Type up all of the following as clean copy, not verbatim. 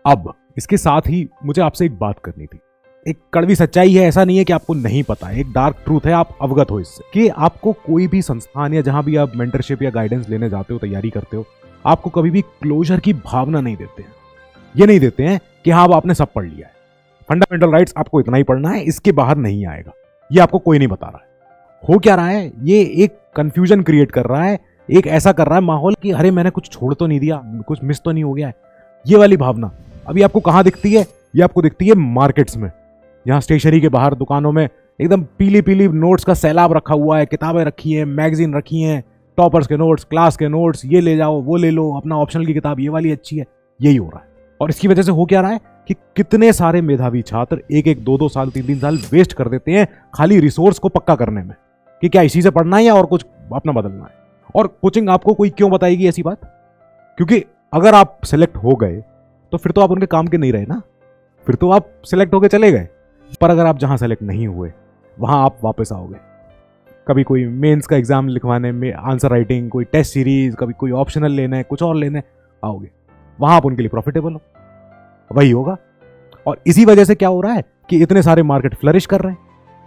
अब इसके साथ ही मुझे आपसे एक बात करनी थी। एक कड़वी सच्चाई है, ऐसा नहीं है कि आपको नहीं पता है, एक डार्क ट्रूथ है, आप अवगत हो इससे कि आपको कोई भी संस्थान या जहां भी आप मेंटरशिप या गाइडेंस लेने जाते हो, तैयारी करते हो, आपको कभी भी क्लोजर की भावना नहीं देते हैं। ये नहीं देते हैं कि हाँ अब आपने सब पढ़ लिया है, फंडामेंटल राइट्स आपको इतना ही पढ़ना है, इसके बाहर नहीं आएगा। ये आपको कोई नहीं बता रहा है। हो क्या रहा है, ये एक कंफ्यूजन क्रिएट कर रहा है, एक ऐसा कर रहा है माहौल कि अरे मैंने कुछ छोड़ तो नहीं दिया, कुछ मिस तो नहीं हो गया है। ये वाली भावना अभी आपको कहां दिखती है? ये आपको दिखती है मार्केट्स में, यहाँ स्टेशनरी के बाहर दुकानों में एकदम पीली पीली नोट्स का सैलाब रखा हुआ है, किताबें रखी है, मैगजीन रखी हैं, टॉपर्स के नोट्स, क्लास के नोट्स, ये ले जाओ, वो ले लो, अपना ऑप्शनल की किताब ये वाली अच्छी है। यही हो रहा है। और इसकी वजह से हो क्या रहा है कि कितने सारे मेधावी छात्र एक एक दो दो साल, तीन तीन साल वेस्ट कर देते हैं खाली रिसोर्स को पक्का करने में कि क्या इसी से पढ़ना है या और कुछ अपना बदलना है। और कोचिंग आपको कोई क्यों बताएगी ऐसी बात? क्योंकि अगर आप सिलेक्ट हो गए तो फिर तो आप उनके काम के नहीं रहे ना, फिर तो आप सिलेक्ट होके चले गए। पर अगर आप जहां सेलेक्ट नहीं हुए वहां आप वापस आओगे, कभी कोई मेंस का एग्जाम लिखवाने में, आंसर राइटिंग, कोई टेस्ट सीरीज, कभी कोई ऑप्शनल लेना है, कुछ और लेना है, आओगे, वहां आप उनके लिए प्रॉफिटेबल हो, वही होगा। और इसी वजह से क्या हो रहा है कि इतने सारे मार्केट फ्लरिश कर रहे हैं,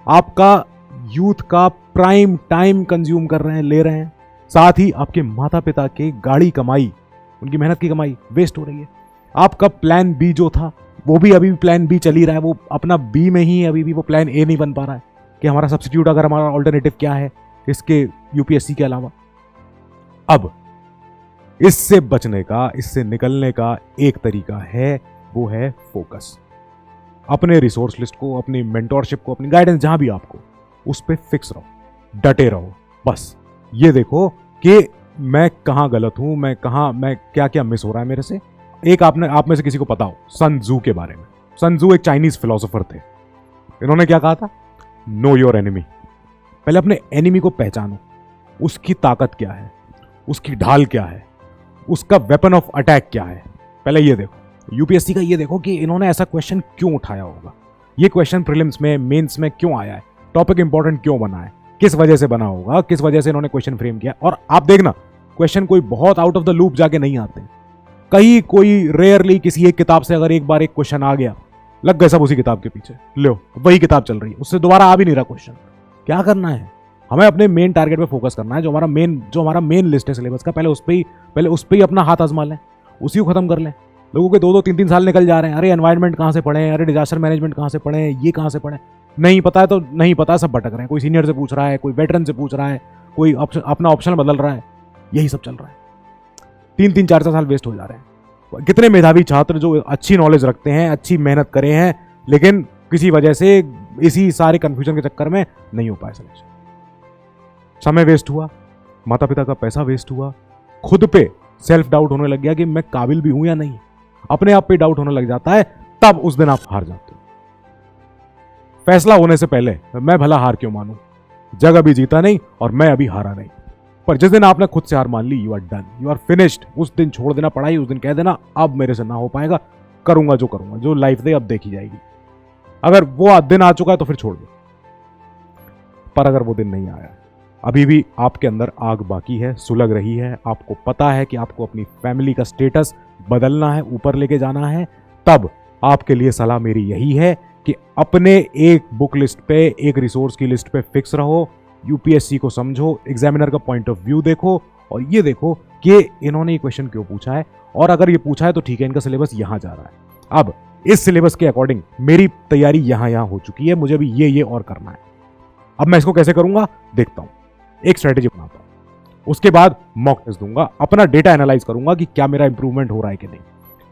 आपका यूथ का प्राइम टाइम कंज्यूम कर रहे हैं, ले रहे हैं, साथ ही आपके माता पिता के गाड़ी कमाई, उनकी मेहनत की कमाई वेस्ट हो रही है। आपका प्लान बी जो था वो भी अभी प्लान बी चल ही रहा है, वो अपना बी में ही अभी भी वो प्लान ए नहीं बन पा रहा है कि हमारा सब्स्टिट्यूट, अगर हमारा ऑल्टरनेटिव क्या है इसके यूपीएससी के अलावा। अब इससे बचने का, इससे निकलने का एक तरीका है, वो है फोकस। अपने रिसोर्स लिस्ट को, अपनी मेंटोरशिप को, अपनी गाइडेंस जहां भी आपको, उस पर फिक्स रहो, डटे रहो। बस ये देखो कि मैं कहां गलत हूं, मैं क्या क्या मिस हो रहा है मेरे से। एक आप में से किसी को पता हो सन त्जू के बारे में। सन त्जू एक चाइनीज फिलोसोफर थे। इन्होंने क्या कहा था? Know your enemy. पहले अपने एनिमी को पहचानो, उसकी ताकत क्या है, उसकी ढाल क्या है, उसका वेपन ऑफ अटैक क्या है, पहले ये देखो। यूपीएससी का ये देखो कि इन्होंने ऐसा क्वेश्चन क्यों उठाया होगा, ये क्वेश्चन प्रीलिम्स में, मेंस में क्यों आया है, टॉपिक इंपॉर्टेंट क्यों बना है, किस वजह से बना होगा, किस वजह से इन्होंने क्वेश्चन फ्रेम किया। और आप देखना, क्वेश्चन कोई बहुत आउट ऑफ द लूप जाके नहीं आते, कहीं कोई रेयरली किसी एक किताब से अगर एक बार एक क्वेश्चन आ गया, लग गए सब उसी किताब के पीछे, लो वही किताब चल रही है, उससे दोबारा आ भी नहीं रहा क्वेश्चन। क्या करना है? हमें अपने मेन टारगेट पे फोकस करना है। जो हमारा मेन लिस्ट है सिलेबस का, पहले उस पे ही अपना हाथ आजमा लें, उसी को खत्म कर लें। लोगों के 2-2, 3-3 साल निकल जा रहे हैं। अरे एनवायरनमेंट कहाँ से पढ़ें, अरे डिजास्टर मैनेजमेंट कहाँ से पढ़ें, ये कहाँ से पढ़ें, नहीं पता है तो नहीं पता, सब भटक रहे हैं। कोई सीनियर से पूछ रहा है, कोई वेटरन से पूछ रहा है, कोई अपना ऑप्शन बदल रहा है, यही सब चल रहा है। 3-3, 4-4 साल वेस्ट हो जा रहे हैं। कितने मेधावी छात्र जो अच्छी नॉलेज रखते हैं, अच्छी मेहनत करे हैं, लेकिन किसी वजह से इसी सारे कंफ्यूजन के चक्कर में नहीं हो पाए सिलेक्शन। समय वेस्ट हुआ, माता पिता का पैसा वेस्ट हुआ, खुद पे सेल्फ डाउट होने लग गया कि मैं काबिल भी हूं या नहीं, अपने आप पे डाउट होने लग जाता है, तब उस दिन आप हार जाते हो। फैसला होने से पहले मैं भला हार क्यों मानूं, जग अभी जीता नहीं और मैं अभी हारा नहीं। पर जिस दिन आपने खुद से हार मान ली, you are done, you are finished, उस दिन छोड़ देना पढ़ाई, उस दिन कह देना अब मेरे से ना हो पाएगा, करूंगा जो करूंगा, जो लाइफ दे अब देखी जाएगी। अगर वो दिन आ चुका है तो फिर छोड़ दो। पर अगर वो दिन नहीं आया, अभी भी आपके अंदर आग बाकी है, सुलग रही है, आपको पता है कि आपको अपनी फैमिली का स्टेटस बदलना है, ऊपर लेके जाना है, तब आपके लिए सलाह मेरी यही है कि अपने एक बुक लिस्ट पे, एक रिसोर्स की लिस्ट पे फिक्स रहो, यूपीएससी को समझो, एग्जामिनर का पॉइंट ऑफ व्यू देखो, और ये देखो कि इन्होंने ये क्वेश्चन क्यों पूछा है, और अगर ये पूछा है तो ठीक है, इनका सिलेबस यहां जा रहा है, अब इस सिलेबस के अकॉर्डिंग मेरी तैयारी यहां हो चुकी है, मुझे भी ये और करना है, अब मैं इसको कैसे करूंगा देखता हूं, एक स्ट्रेटेजी बनाता हूं, उसके बाद मॉक टेस्ट दूंगा, अपना डेटा एनालाइज करूंगा कि क्या मेरा इंप्रूवमेंट हो रहा है कि नहीं।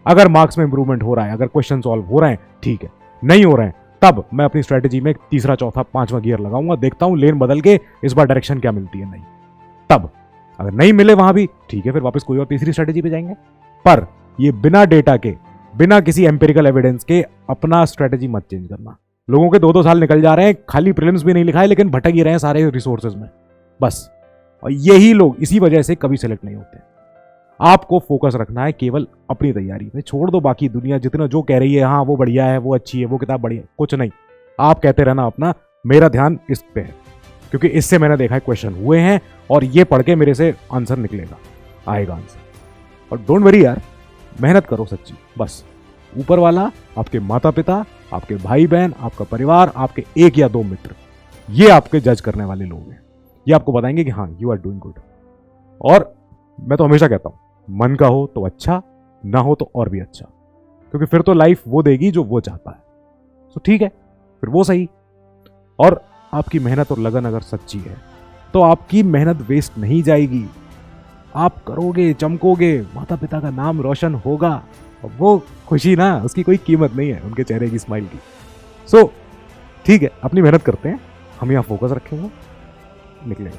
अगर मार्क्स में इंप्रूवमेंट हो रहा है, अगर क्वेश्चन सॉल्व हो रहे हैं, ठीक है, नहीं हो रहे हैं, तब मैं अपनी स्ट्रेटेजी में तीसरा, चौथा, 5वां गियर लगाऊंगा, देखता हूं लेन बदल के इस बार डायरेक्शन क्या मिलती है, नहीं। तब अगर नहीं मिले वहां भी ठीक है, फिर वापस कोई और तीसरी स्ट्रेटेजी पे जाएंगे। पर ये बिना डेटा के, बिना किसी एम्पिरिकल एविडेंस के अपना स्ट्रेटेजी मत चेंज करना। लोगों के 2-2 साल निकल जा रहे हैं, खाली प्रीलिम्स भी नहीं लिखा है, लेकिन भटक ही रहे हैं सारे रिसोर्सेज में, बस। और यही लोग इसी वजह से कभी सेलेक्ट नहीं होते। आपको फोकस रखना है केवल अपनी तैयारी में, छोड़ दो बाकी दुनिया जितना जो कह रही है, हाँ वो बढ़िया है, वो अच्छी है, वो किताब बढ़िया है, कुछ नहीं। आप कहते रहना अपना, मेरा ध्यान इस पे है, क्योंकि इससे मैंने देखा है क्वेश्चन हुए हैं और ये पढ़ के मेरे से आंसर निकलेगा, आएगा आंसर। और डोंट वरी यार, मेहनत करो सच्ची, बस ऊपर वाला, आपके माता पिता, आपके भाई बहन, आपका परिवार, आपके 1 या 2 मित्र, ये आपके जज करने वाले लोग हैं। ये आपको बताएंगे कि हाँ यू आर डूइंग गुड। और मैं तो हमेशा कहता हूं, मन का हो तो अच्छा, ना हो तो और भी अच्छा, क्योंकि फिर तो लाइफ वो देगी जो वो चाहता है। तो ठीक है, फिर वो सही। और आपकी मेहनत और लगन अगर सच्ची है तो आपकी मेहनत वेस्ट नहीं जाएगी। आप करोगे, चमकोगे, माता पिता का नाम रोशन होगा। और वो खुशी ना, उसकी कोई कीमत नहीं है उनके चेहरे की स्माइल की। सो ठीक है, अपनी मेहनत करते हैं, हम यहाँ फोकस रखेंगे, निकलेंगे।